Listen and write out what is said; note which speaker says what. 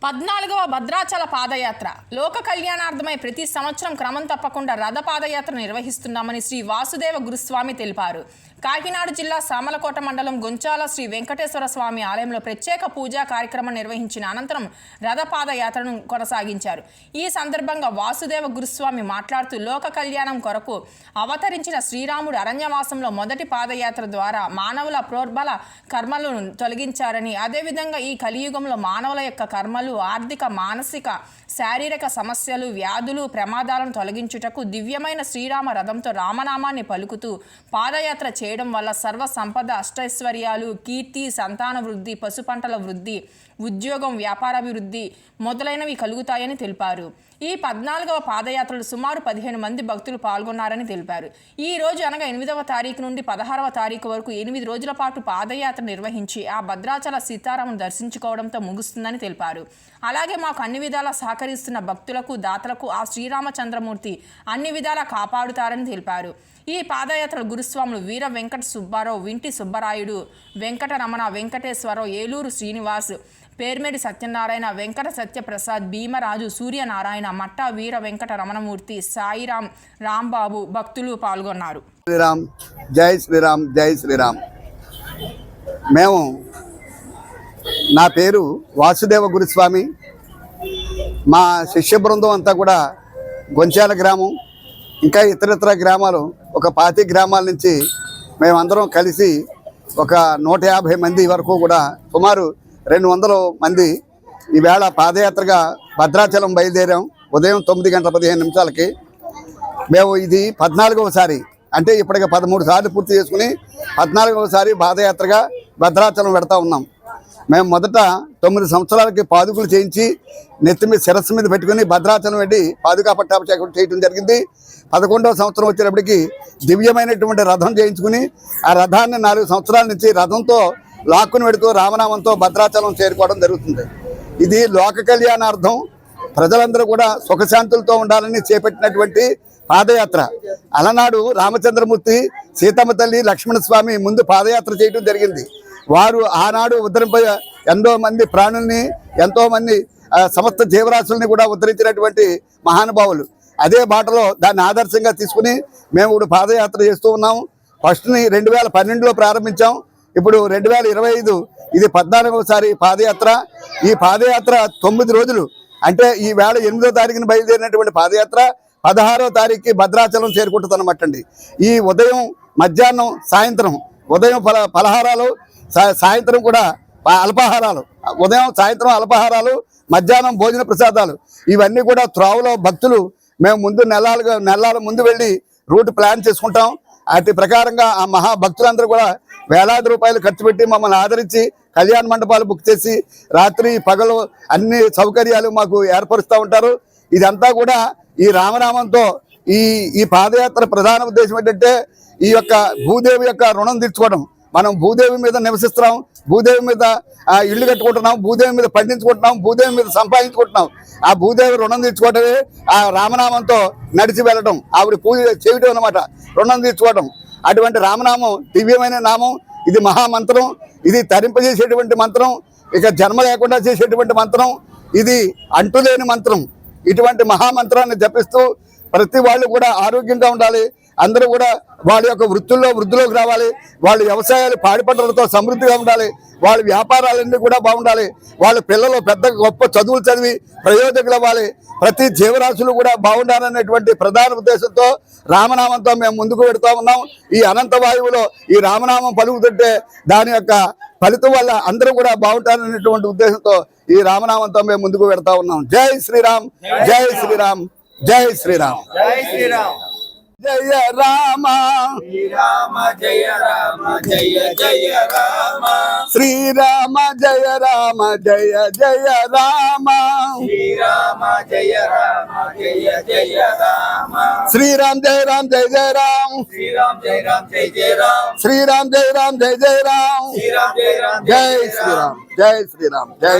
Speaker 1: 14వ భద్రాచల పాదయాత్ర లోక కళ్యాణార్థమై ప్రతి సంవత్సరం క్రమం తప్పకుండా రథ పాదయాత్ర నిర్వహిస్తున్నామని శ్రీ వాసుదేవ గురుస్వామి తెలిపారు. కాకినాడ జిల్లా సామలకోట మండలం గొంచాల శ్రీ వెంకటేశ్వర స్వామి ఆలయంలో ప్రత్యేక పూజా కార్యక్రమం నిర్వహించిన అనంతరం రథ పాదయాత్రను కొనసాగించారు. ఈ సందర్భంగా వాసుదేవ గురుస్వామి మాట్లాడుతూ లోక కళ్యాణం కొరకు అవతరించిన శ్రీరాముడు అరణ్యవాసంలో మొదటి పాదయాత్ర ద్వారా మానవుల ప్రోర్బల కర్మలను తొలగించారని, అదేవిధంగా ఈ కలియుగంలో మానవుల యొక్క కర్మలు ఆర్థిక, మానసిక, శారీరక సమస్యలు, వ్యాధులు, ప్రమాదాలను తొలగించుటకు దివ్యమైన శ్రీరామ రథంతో రామనామాన్ని పలుకుతూ పాదయాత్ర చేయడం వల్ల సర్వ సంపద, అష్టైశ్వర్యాలు, కీర్తి, సంతాన వృద్ధి, పశుపంటల వృద్ధి, ఉద్యోగం, వ్యాపారాభివృద్ధి మొదలైనవి కలుగుతాయని తెలిపారు. ఈ 14వ పాదయాత్రలో సుమారు 15 మంది భక్తులు పాల్గొన్నారని తెలిపారు. ఈ రోజు అనగా 8వ తారీఖు నుండి 16వ తారీఖు వరకు 8 రోజుల పాటు పాదయాత్ర నిర్వహించి ఆ భద్రాచల సీతారామును దర్శించుకోవడంతో ముగుస్తుందని తెలిపారు. అలాగే మాకు అన్ని విధాలా సహకరిస్తున్న భక్తులకు, దాతలకు ఆ శ్రీరామచంద్రమూర్తి అన్ని విధాలా కాపాడుతారని తెలిపారు. ఈ పాదయాత్ర గురుస్వాములు వీర వెంకట సుబ్బారావు, వింటి సుబ్బరాయుడు, వెంకటరమణ, వెంకటేశ్వరరావు, ఏలూరు శ్రీనివాస్, పేర్మేడి సత్యనారాయణ, వెంకట సత్యప్రసాద్, భీమరాజు, సూర్యనారాయణ, మట్టా వీర వెంకట రమణమూర్తి, సాయిరాం, రాంబాబు భక్తులు పాల్గొన్నారు.
Speaker 2: శ్రీరామ్, జై శ్రీరామ్, జై శ్రీరామ్. మేము, నా పేరు వాసుదేవ గురుస్వామి. మా శిష్య బృందం అంతా కూడా గొంచాల గ్రామం, ఇంకా ఇతరత్ర గ్రామాలు, ఒక 25 గ్రామాల నుంచి మేమందరం కలిసి ఒక 150 మంది వరకు కూడా సుమారు 200 మంది ఈవేళ పాదయాత్రగా భద్రాచలం బయలుదేరాం. ఉదయం 9 గంటల 15 నిమిషాలకి. మేము ఇది 14వసారి, అంటే ఇప్పటికి 13 సార్లు పూర్తి చేసుకుని 14వసారి పాదయాత్రగా భద్రాచలం పెడతా ఉన్నాం. మేము మొదట 9 సంవత్సరాలకి పాదుకులు చేయించి నెత్తి మీద, శిరస్సు మీద పెట్టుకుని భద్రాచలం వెళ్ళి పాదుకా పట్టాభిషేకం చేయడం జరిగింది. 11వ సంవత్సరం వచ్చేటప్పటికి దివ్యమైనటువంటి రథం చేయించుకుని ఆ రథాన్ని 4 సంవత్సరాల నుంచి రథంతో లాక్కుని పెడుతూ రామనామంతో భద్రాచలం చేరుకోవడం జరుగుతుంది. ఇది లోక కళ్యాణార్థం ప్రజలందరూ కూడా సుఖశాంతులతో ఉండాలని చేపట్టినటువంటి పాదయాత్ర. అలనాడు రామచంద్రమూర్తి, సీతమ్మ తల్లి, లక్ష్మణస్వామి ముందు పాదయాత్ర చేయడం జరిగింది. వారు ఆనాడు ఉద్ధరింప ఎంతో మంది ప్రాణుల్ని, ఎంతో మంది సమస్త జీవరాశుల్ని కూడా ఉద్ధరించినటువంటి మహానుభావులు. అదే బాటలో దాన్ని ఆదర్శంగా తీసుకుని మేము ఇప్పుడు పాదయాత్ర చేస్తూ ఉన్నాము. ఫస్ట్ని 2012లో ప్రారంభించాం. ఇప్పుడు 2025 ఇది 14వసారి పాదయాత్ర. ఈ పాదయాత్ర 9 రోజులు, అంటే ఈ వేళ 8వ తారీఖున బయలుదేరినటువంటి పాదయాత్ర 16వ తారీఖుకి భద్రాచలం చేరుకుంటుందన్నమాట అండి. ఈ ఉదయం, మధ్యాహ్నం, సాయంత్రం, ఉదయం ఫలహారాలు, సాయంత్రం కూడా అల్పాహారాలు, ఉదయం సాయంత్రం అల్పాహారాలు, మధ్యాహ్నం భోజన ప్రసాదాలు, ఇవన్నీ కూడా త్రోవలో భక్తులు మేము ముందు నెలల ముందు వెళ్ళి రూట్ ప్లాన్ చేసుకుంటాం. అటు ప్రకారంగా ఆ మహాభక్తులందరూ కూడా వేలాది రూపాయలు ఖర్చు పెట్టి మమ్మల్ని ఆదరించి కళ్యాణ మండపాలు బుక్ చేసి రాత్రి పగలు అన్ని సౌకర్యాలు మాకు ఏర్పరుస్తూ ఉంటారు. ఇదంతా కూడా ఈ రామనామంతో ఈ పాదయాత్ర ప్రధాన ఉద్దేశం ఏంటంటే ఈ యొక్క భూదేవి యొక్క రుణం తీర్చుకోవడం. మనం భూదేవి మీద నివసిస్తున్నాం, భూదేవి మీద ఇల్లు కట్టుకుంటున్నాం, భూదేవి మీద పండించుకుంటున్నాం, భూదేవి మీద సంపాదించుకుంటున్నాం. ఆ భూదేవి రుణం తీర్చుకోవడమే ఆ రామనామంతో నడిచి వెళ్ళడం, ఆవిడ పూజ చేయటం అన్నమాట, రుణం తీర్చుకోవడం. అటువంటి రామనామం దివ్యమైన నామం. ఇది మహామంత్రం, ఇది తరింపజేసేటువంటి మంత్రం, ఇక జన్మ లేకుండా చేసేటువంటి మంత్రం, ఇది అంటులేని మంత్రం. ఇటువంటి మహామంత్రాన్ని జపిస్తూ ప్రతి వాళ్ళు కూడా ఆరోగ్యంగా ఉండాలి. అందరూ కూడా వాళ్ళ యొక్క వృద్ధిలోకి రావాలి. వాళ్ళ వ్యవసాయాలు పాడి పంటలతో సమృద్ధిగా ఉండాలి. వాళ్ళ వ్యాపారాలన్నీ కూడా బాగుండాలి. వాళ్ళ పిల్లలు పెద్ద గొప్ప చదువులు చదివి ప్రయోజకులు అవ్వాలి. ప్రతి జీవరాశులు కూడా బాగుండాలనేటువంటి ప్రధాన ఉద్దేశంతో రామనామంతో మేము ముందుకు పెడుతూ ఉన్నాం. ఈ అనంత వాయువులో ఈ రామనామం పలుకుతుంటే దాని యొక్క ఫలితం వల్ల అందరూ కూడా బాగుంటారనేటువంటి ఉద్దేశంతో ఈ రామనామంతో మేము ముందుకు పెడతా ఉన్నాం. జై శ్రీరామ్, జై శ్రీరామ్, జై శ్రీరామ్, జై శ్రీరామ్. జయ రామ శ్రీరామ, జయ రామ, జయ జయ రామ శ్రీరామ, జయ రామ, జయ జయ రామ శ్రీరామ, జయ రామ, జయ జయ రామ శ్రీరామ్, జయ రామ్, జయ జయ రామ శ్రీరామ్, జయ రామ్, జయ జయ రామ శ్రీరామ్, జయ రామ్, జయ జయ రామ శ్రీరామ్, జయ రామ్, జయ శ్రీరామ్, జై శ్రీరామ్, జై